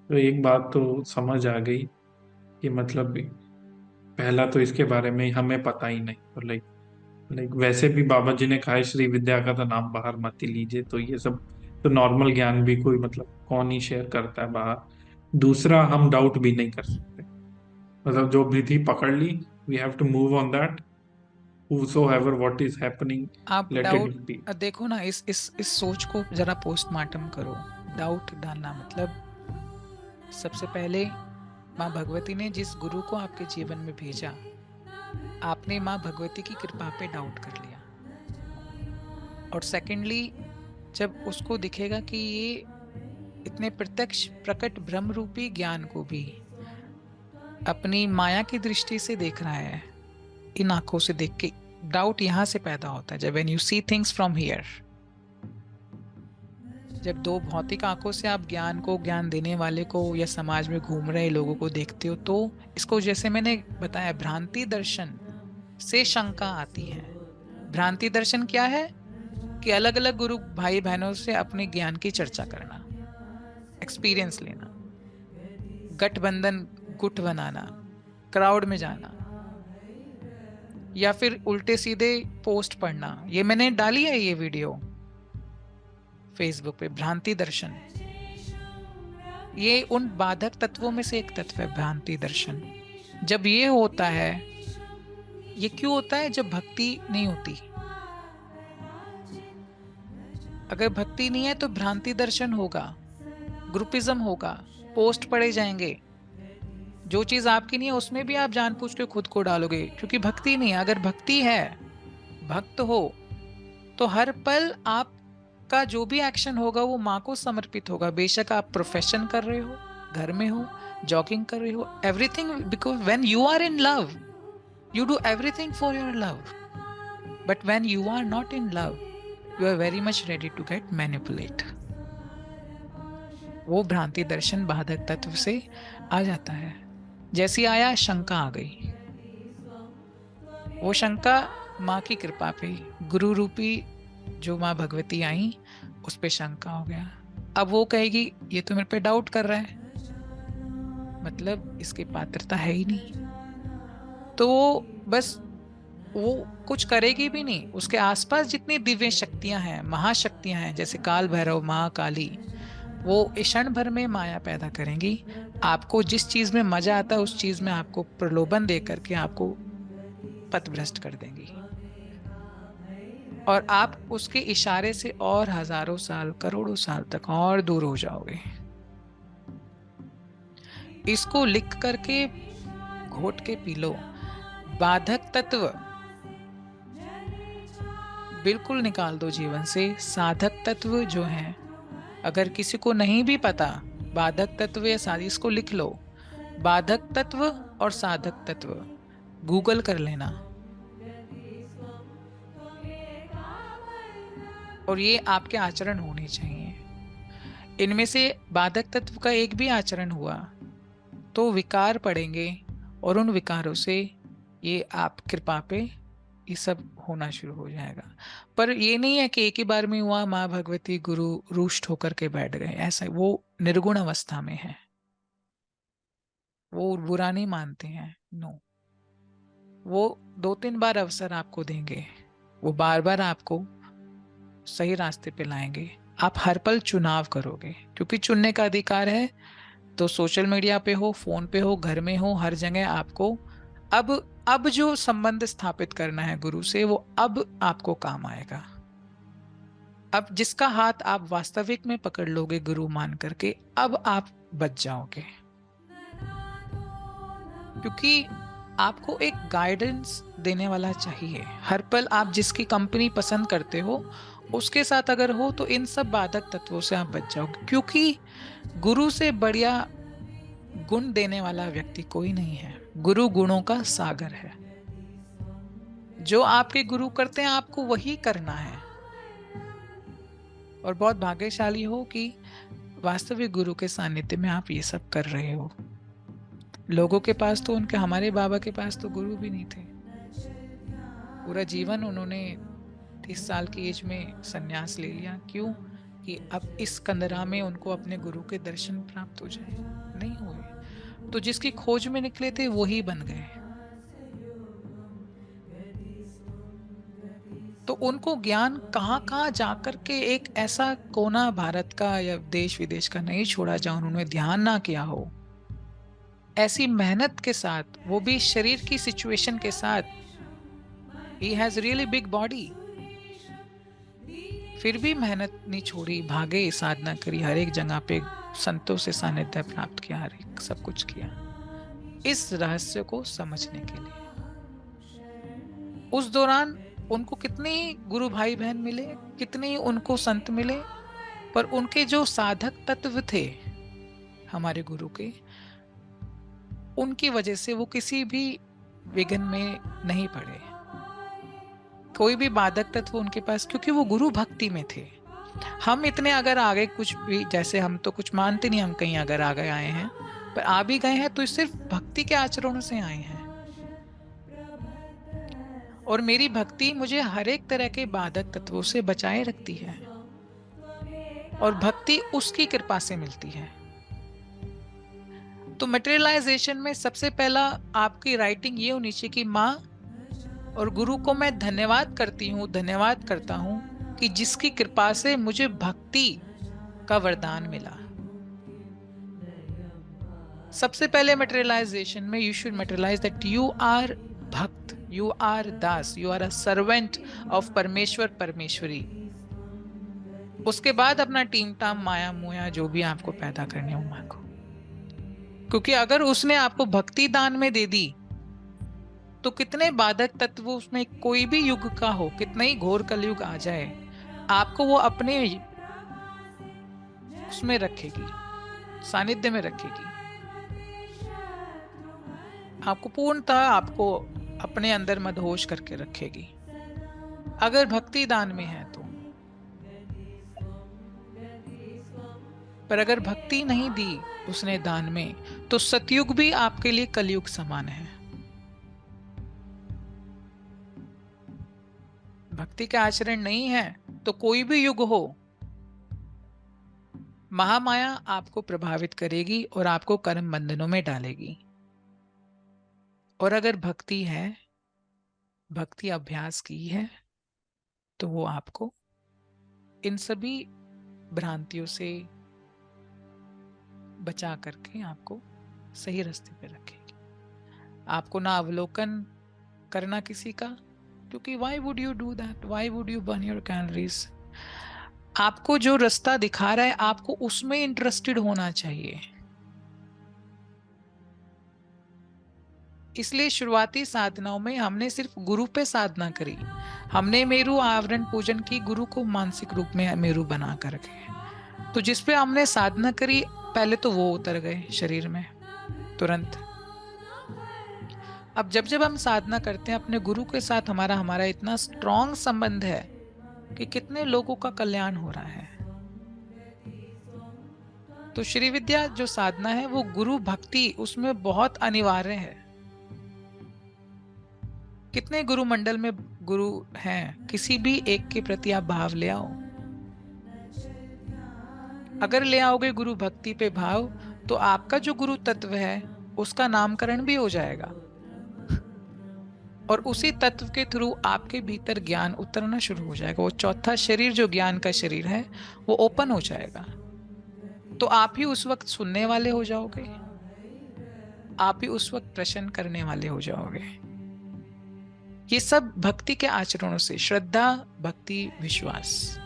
तो एक बात तो समझ आ गई कि मतलब पहला तो इसके बारे में हमें पता ही नहीं, और लाइक लाइक वैसे भी बाबा जी ने कहा है श्री विद्या का तो नाम बाहर मत ही लीजिए, तो ये सब तो नॉर्मल ज्ञान भी कोई मतलब कौन ही शेयर करता है बाहर। दूसरा, हम डाउट भी नहीं कर सकते, मतलब जो विधि पकड़ ली, we have to move on that, whosoever what is happening, आप let it डाउट be। देखो ना, इस सोच को जरा पोस्टमार्टम करो। डाउट डालना मतलब, सबसे पहले माँ भगवती ने जिस गुरु को आपके जीवन में भेजा, आपने माँ भगवती की कृपा पे डाउट कर लिया। और सेकेंडली, जब उसको दिखेगा कि ये इतने प्रत्यक्ष प्रकट ब्रह्म रूपी ज्ञान को भी अपनी माया की दृष्टि से देख रहा है, इन आंखों से देख के, डाउट यहां से पैदा होता है। जब when you see things from here, जब दो भौतिक आंखों से आप ज्ञान को, ज्ञान देने वाले को या समाज में घूम रहे लोगों को देखते हो, तो इसको जैसे मैंने बताया, भ्रांति दर्शन से शंका आती है। भ्रांति दर्शन क्या है? कि अलग अलग गुरु भाई बहनों से अपने ज्ञान की चर्चा करना, एक्सपीरियंस लेना, गठबंधन, गुट बनाना, क्राउड में जाना, या फिर उल्टे सीधे पोस्ट पढ़ना। ये मैंने डाली है ये वीडियो फेसबुक पे, भ्रांति दर्शन। ये उन बाधक तत्वों में से एक तत्व है, भ्रांति दर्शन। जब ये होता है, ये क्यों होता है? जब भक्ति नहीं होती। अगर भक्ति नहीं है तो भ्रांति दर्शन होगा, ग्रुपिज्म होगा, पोस्ट पढ़े जाएंगे, जो चीज आपकी नहीं है उसमें भी आप जानबूझ के खुद को डालोगे, क्योंकि भक्ति नहीं है। अगर भक्ति है, भक्त हो, तो हर पल आपका जो भी एक्शन होगा वो माँ को समर्पित होगा। बेशक आप प्रोफेशन कर रहे हो, घर में हो, जॉगिंग कर रहे हो, everything, because when you are in love, you do everything for your love. But when you are not in love, you are very much ready to get manipulate. वो भ्रांति दर्शन बाधक तत्व से आ जाता है। जैसी आया, शंका आ गई। वो शंका माँ की कृपा पे, गुरु रूपी जो माँ भगवती आई, उस पे शंका हो गया। अब वो कहेगी ये तो मेरे पे डाउट कर रहा है, मतलब इसकी पात्रता है ही नहीं। तो वो बस, वो कुछ करेगी भी नहीं। उसके आसपास जितनी दिव्य शक्तियां हैं, महाशक्तियां हैं, जैसे काल भैरव, महाकाली, वो क्षण भर में माया पैदा करेंगी। आपको जिस चीज में मजा आता है उस चीज में आपको प्रलोभन दे करके आपको पथभ्रष्ट कर देंगी। और आप उसके इशारे से और हजारों साल, करोड़ों साल तक और दूर हो जाओगे। इसको लिख करके घोट के पी लो। बाधक तत्व बिल्कुल निकाल दो जीवन से। साधक तत्व जो है, अगर किसी को नहीं भी पता, बाधक तत्व या साधी, इसको लिख लो। बाधक तत्व और साधक तत्व गूगल कर लेना। और ये आपके आचरण होने चाहिए। इनमें से बाधक तत्व का एक भी आचरण हुआ तो विकार पड़ेंगे, और उन विकारों से ये आप कृपा पे ये सब होना शुरू हो जाएगा। पर ये नहीं है कि एक ही बार में हुआ, माँ भगवती गुरु रुष्ट होकर के बैठ गए, ऐसा वो निर्गुण अवस्था में है, वो बुरा नहीं मानते हैं, नो। वो दो तीन बार अवसर आपको देंगे, वो बार बार आपको सही रास्ते पे लाएंगे। आप हर पल चुनाव करोगे, क्योंकि चुनने का अधिकार है। तो सोशल मीडिया पे हो, फोन पे हो, घर में हो, हर जगह आपको अब अब जो संबंध स्थापित करना है गुरु से, वो अब आपको काम आएगा। अब जिसका हाथ आप वास्तविक में पकड़ लोगे गुरु मान करके, अब आप बच जाओगे। क्योंकि आपको एक गाइडेंस देने वाला चाहिए। हर पल आप जिसकी कंपनी पसंद करते हो उसके साथ अगर हो, तो इन सब बाधक तत्वों से आप बच जाओगे। क्योंकि गुरु से बढ़िया गुण देने वाला व्यक्ति कोई नहीं है। गुरु गुणों का सागर है। जो आपके गुरु करते हैं आपको वही करना है। और बहुत भाग्यशाली हो कि वास्तविक गुरु के सानिध्य में आप ये सब कर रहे हो। लोगों के पास तो, उनके, हमारे बाबा के पास तो गुरु भी नहीं थे। पूरा जीवन उन्होंने 30 साल की एज में संन्यास ले लिया। क्यों? कि अब इस कंदरा में उनको अपने गुरु के दर्शन प्राप्त हो जाए, नहीं हुए। तो जिसकी खोज में निकले थे वही बन गए। तो उनको ज्ञान कहाँ कहाँ जाकर के, एक ऐसा कोना भारत का या देश विदेश का नहीं छोड़ा जहाँ उन्होंने ध्यान ना किया हो। ऐसी मेहनत के साथ, वो भी शरीर की सिचुएशन के साथ, he has really big body, फिर भी मेहनत नहीं छोड़ी, भागे, साधना करी, हर एक जगह पे संतों से सानिध्य प्राप्त किया, हर एक सब कुछ किया इस रहस्य को समझने के लिए। उस दौरान उनको कितने गुरु भाई बहन मिले, कितने उनको संत मिले, पर उनके जो साधक तत्व थे हमारे गुरु के, उनकी वजह से वो किसी भी विघ्न में नहीं पड़े, कोई भी बाधक तत्व उनके पास, क्योंकि वो गुरु भक्ति में थे। हम इतने अगर आगे कुछ भी, जैसे हम तो कुछ मानते नहीं, हम कहीं अगर आगे आए हैं, पर आ भी गए हैं तो सिर्फ भक्ति के आचरणों से आए हैं। और मेरी भक्ति मुझे हर एक तरह के बाधक तत्वों से बचाए रखती है, और भक्ति उसकी कृपा से मिलती है। तो मटेरियलाइजेशन में सबसे पहला आपकी राइटिंग ये होनी चाहिए कि माँ और गुरु को मैं धन्यवाद करती हूँ, धन्यवाद करता हूँ कि जिसकी कृपा से मुझे भक्ति का वरदान मिला। सबसे पहले मटेरियलाइजेशन में you should materialise that you are bhakt, you are das, you are a servant of Parmeshwar Parmeshwari. उसके बाद अपना टीम टाम माया मुया जो भी आपको पैदा करने हो माँ को, क्योंकि अगर उसने आपको भक्ति दान में दे दी तो कितने बाधक तत्व उसमें, कोई भी युग का हो, कितना ही घोर कलयुग आ जाए, आपको वो अपने उसमें रखेगी, सानिध्य में रखेगी, आपको पूर्णतः आपको अपने अंदर मदहोश करके रखेगी, अगर भक्ति दान में है तो। पर अगर भक्ति नहीं दी उसने दान में, तो सतयुग भी आपके लिए कलयुग समान है। भक्ति का आचरण नहीं है तो कोई भी युग हो, महामाया आपको प्रभावित करेगी और आपको कर्म बंधनों में डालेगी। और अगर भक्ति है, भक्ति अभ्यास की है, तो वो आपको इन सभी भ्रांतियों से बचा करके आपको सही रास्ते पे रखेगी। आपको ना अवलोकन करना किसी का, क्योंकि why would you do that? Why would you burn your calories? आपको जो रास्ता दिखा रहा है आपको उसमें इंटरेस्टेड होना चाहिए। इसलिए शुरुआती साधनाओं में हमने सिर्फ गुरु पे साधना करी, हमने मेरु आवरण पूजन की, गुरु को मानसिक रूप में मेरु बना करके। तो जिस पे हमने साधना करी पहले तो वो उतर गए शरीर में तुरंत। अब जब जब हम साधना करते हैं अपने गुरु के साथ, हमारा हमारा इतना स्ट्रॉन्ग संबंध है कि कितने लोगों का कल्याण हो रहा है। तो श्री विद्या जो साधना है वो गुरु भक्ति उसमें बहुत अनिवार्य है। कितने गुरु मंडल में गुरु हैं, किसी भी एक के प्रति आप भाव ले आओ। अगर ले आओगे गुरु भक्ति पे भाव, तो आपका जो गुरु तत्व है उसका नामकरण भी हो जाएगा, और उसी तत्व के थ्रू आपके भीतर ज्ञान उतरना शुरू हो जाएगा। वो चौथा शरीर जो ज्ञान का शरीर है वो ओपन हो जाएगा। तो आप ही उस वक्त सुनने वाले हो जाओगे, आप ही उस वक्त प्रश्न करने वाले हो जाओगे। ये सब भक्ति के आचरणों से, श्रद्धा, भक्ति, विश्वास,